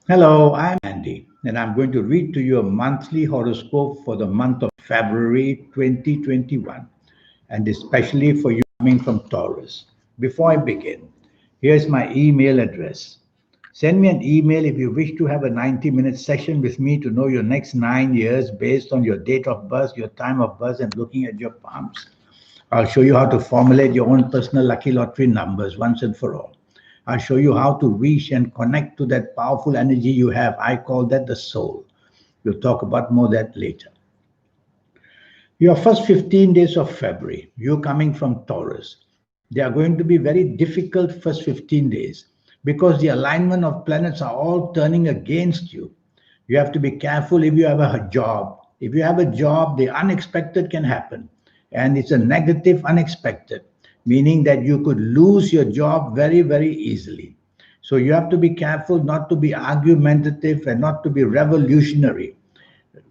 Hello, I'm Andy, and I'm going to read to you a monthly horoscope for the month of February 2021, and especially for you coming from Taurus. Before I begin, here's my email address. Send me an email if you wish to have a 90-minute session with me to know your next 9 years based on your date of birth, your time of birth, and looking at your palms. I'll show you how to formulate your own personal lucky lottery numbers once and for all. I'll show you how to reach and connect to that powerful energy you have. I call that the soul. We'll talk about more that later. Your first 15 days of February, you coming from Taurus, they are going to be very difficult first 15 days because the alignment of planets are all turning against you. You have to be careful if you have a job. If you have a job, the unexpected can happen. And it's a negative unexpected, meaning that you could lose your job very, very easily. So you have to be careful not to be argumentative and not to be revolutionary.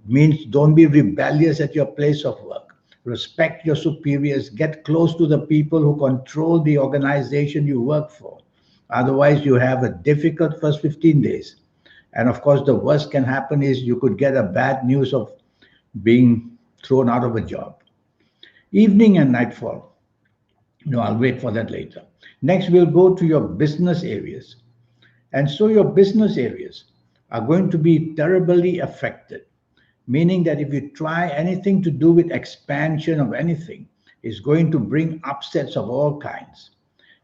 Means don't be rebellious at your place of work. Respect your superiors. Get close to the people who control the organization you work for. Otherwise, you have a difficult first 15 days. And of course, the worst can happen is you could get a bad news of being thrown out of a job. Evening and nightfall. No, I'll wait for that later. Next, we'll go to your business areas. And so your business areas are going to be terribly affected, meaning that if you try anything to do with expansion of anything, it's going to bring upsets of all kinds.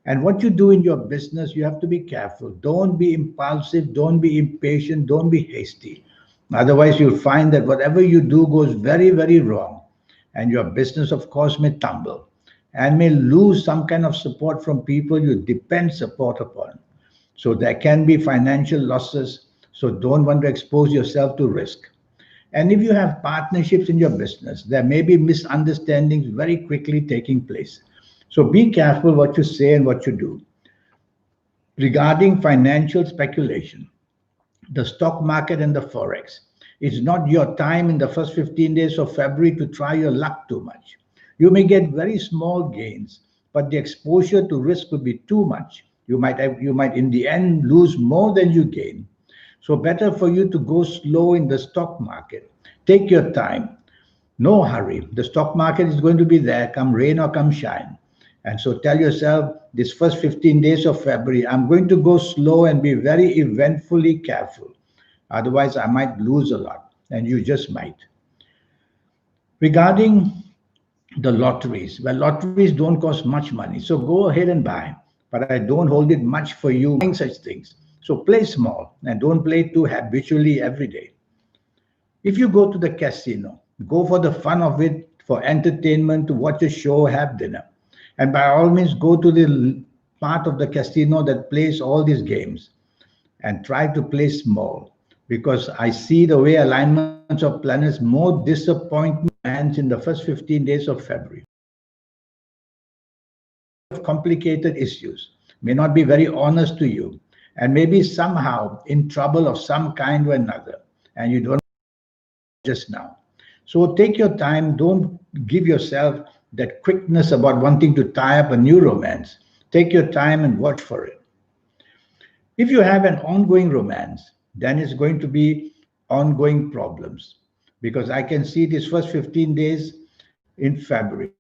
And what you do in your business, you have to be careful. Don't be impulsive, don't be impatient, don't be hasty. Otherwise, you'll find that whatever you do goes very, very wrong. And your business, of course, may tumble and may lose some kind of support from people you depend support upon. So there can be financial losses. So don't want to expose yourself to risk. And if you have partnerships in your business, there may be misunderstandings very quickly taking place. So be careful what you say and what you do. Regarding financial speculation, the stock market and the forex, it's not your time in the first 15 days of February to try your luck too much. You may get very small gains, but the exposure to risk could be too much. You might in the end lose more than you gain. So better for you to go slow in the stock market. Take your time. No hurry. The stock market is going to be there, come rain or come shine. And so tell yourself, this first 15 days of February, I'm going to go slow and be very eventfully careful. Otherwise, I might lose a lot, and you just might. Regarding the lotteries, well, lotteries don't cost much money. So go ahead and buy. But I don't hold it much for you buying such things. So play small and don't play too habitually every day. If you go to the casino, go for the fun of it, for entertainment, to watch a show, have dinner. And by all means, go to the part of the casino that plays all these games and try to play small because I see the way alignments of planets more disappointment ends in the first 15 days of February. Complicated issues may not be very honest to you and maybe somehow in trouble of some kind or another and you don't just now. So take your time. Don't give yourself that quickness about wanting to tie up a new romance. Take your time and watch for it. If you have an ongoing romance, then it's going to be ongoing problems because I can see these first 15 days in February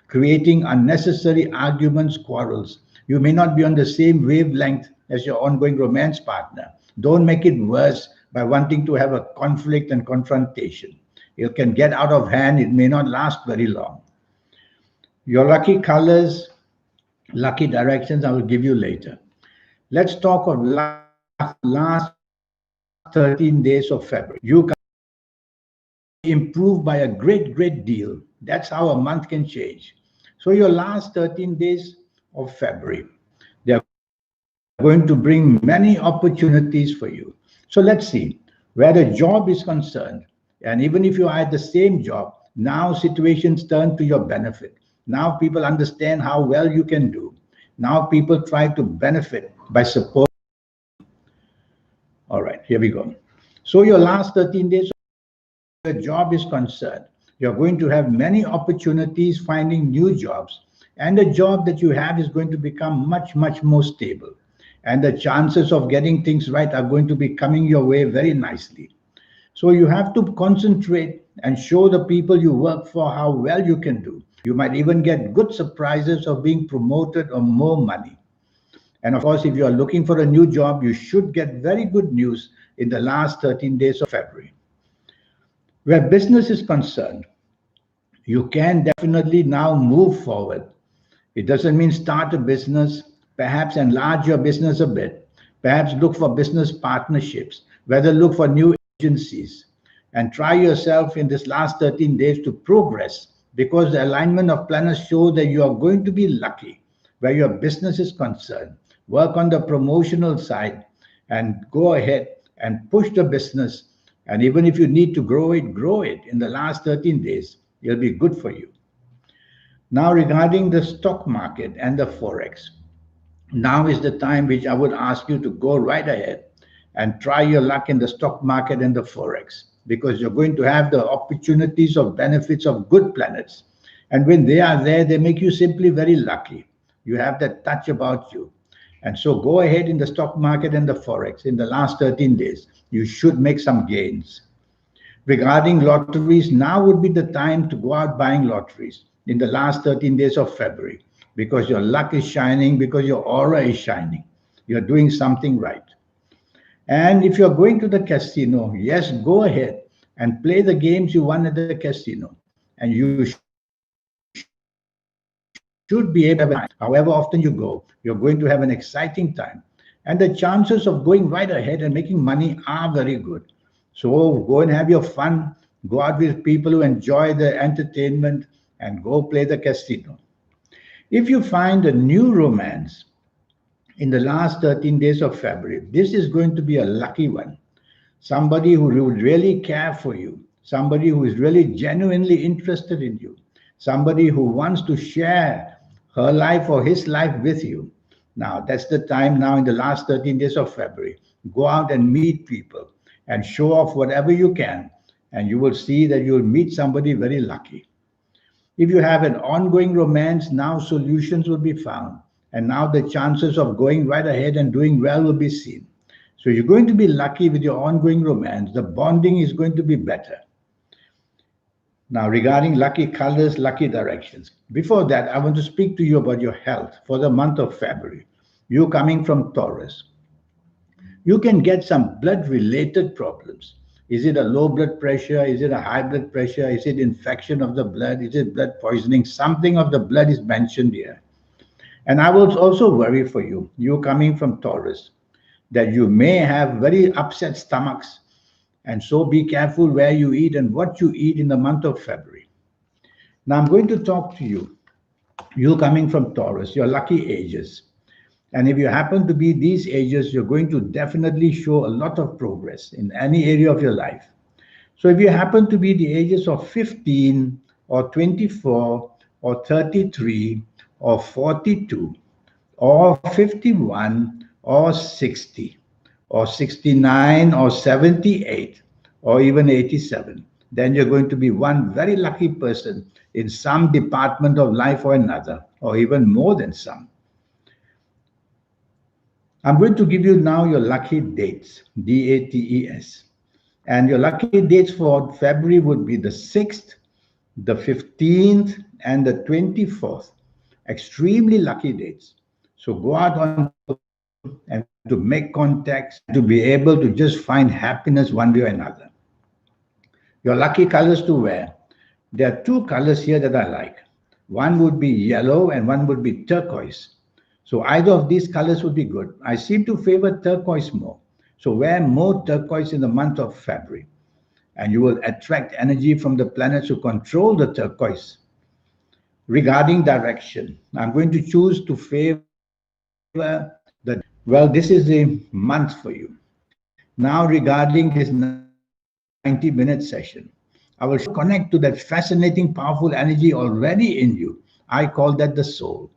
creating unnecessary arguments, quarrels. You may not be on the same wavelength as your ongoing romance partner. Don't make it worse by wanting to have a conflict and confrontation. It can get out of hand, it may not last very long. Your lucky colors, lucky directions, I will give you later. Let's talk of last 13 days of February. You can improve by a great, great deal. That's how a month can change. So your last 13 days of February, they are going to bring many opportunities for you. So let's see where the job is concerned. And even if you are at the same job, now situations turn to your benefit. Now people understand how well you can do. Now people try to benefit by support. All right, here we go. So your last 13 days the job is concerned, you're going to have many opportunities finding new jobs, and the job that you have is going to become much, much more stable. and the chances of getting things right are going to be coming your way very nicely. So you have to concentrate and show the people you work for how well you can do. You might even get good surprises of being promoted or more money. And of course, if you are looking for a new job, you should get very good news in the last 13 days of February. Where business is concerned, you can definitely now move forward. It doesn't mean start a business, perhaps enlarge your business a bit, perhaps look for business partnerships, whether look for new agencies, and try yourself in this last 13 days to progress because the alignment of planets show that you are going to be lucky where your business is concerned. Work on the promotional side and go ahead and push the business. And even if you need to grow it in the last 13 days. It'll be good for you. Now, regarding the stock market and the forex, now is the time which I would ask you to go right ahead and try your luck in the stock market and the forex because you're going to have the opportunities of benefits of good planets. And when they are there, they make you simply very lucky. You have that touch about you. And so go ahead in the stock market and the forex in the last 13 days. You should make some gains. Regarding lotteries, now would be the time to go out buying lotteries in the last 13 days of February because your luck is shining, because your aura is shining. You're doing something right. And if you're going to the casino, yes, go ahead and play the games you won at the casino. And you should be able to have a, however often you go, you're going to have an exciting time. And the chances of going right ahead and making money are very good. So go and have your fun, go out with people who enjoy the entertainment, and go play the casino. If you find a new romance in the last 13 days of February, this is going to be a lucky one. Somebody who would really care for you, somebody who is really genuinely interested in you, somebody who wants to share her life or his life with you. Now, that's the time now in the last 13 days of February. Go out and meet people and show off whatever you can, and you will see that you will meet somebody very lucky. If you have an ongoing romance, now solutions will be found, and now the chances of going right ahead and doing well will be seen. So you're going to be lucky with your ongoing romance. The bonding is going to be better. Now, regarding lucky colors, lucky directions. Before that, I want to speak to you about your health for the month of February. You coming from Taurus. You can get some blood-related problems. Is it a low blood pressure? Is it a high blood pressure? Is it infection of the blood? Is it blood poisoning? Something of the blood is mentioned here. And I will also worry for you, you coming from Taurus, that you may have very upset stomachs. And so be careful where you eat and what you eat in the month of February. Now I'm going to talk to you, you coming from Taurus, your lucky ages. And if you happen to be these ages, you're going to definitely show a lot of progress in any area of your life. So if you happen to be the ages of 15 or 24 or 33 or 42 or 51 or 60 or 69 or 78 or even 87, then you're going to be one very lucky person in some department of life or another, or even more than some. I'm going to give you now your lucky dates, DATES. And your lucky dates for February would be the 6th, the 15th, and the 24th. Extremely lucky dates. So go out on and to make contacts, to be able to just find happiness one way or another. Your lucky colors to wear. There are two colors here that I like. One would be yellow and one would be turquoise. So either of these colors would be good. I seem to favor turquoise more. So wear more turquoise in the month of February. And you will attract energy from the planets who control the turquoise. Regarding direction, I'm going to choose to favor the, well, this is a month for you. Now regarding this 90-minute session, I will connect to that fascinating, powerful energy already in you. I call that the soul.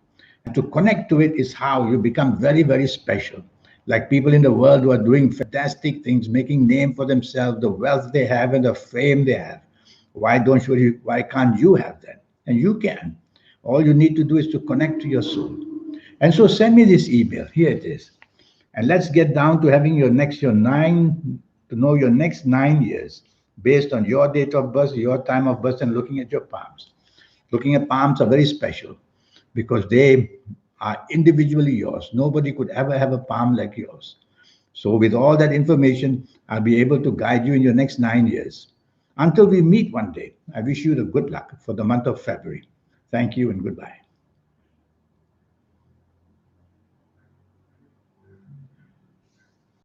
And to connect to it is how you become very, very special. Like people in the world who are doing fantastic things, making name for themselves, the wealth they have and the fame they have. Why can't you have that? And you can. All you need to do is to connect to your soul. And so send me this email. Here it is. And let's get down to having to know your next 9 years based on your date of birth, your time of birth, and looking at your palms. Looking at palms are very special because they are individually yours. Nobody could ever have a palm like yours. So, with all that information, I'll be able to guide you in your next 9 years. Until we meet one day, I wish you the good luck for the month of February. Thank you and goodbye.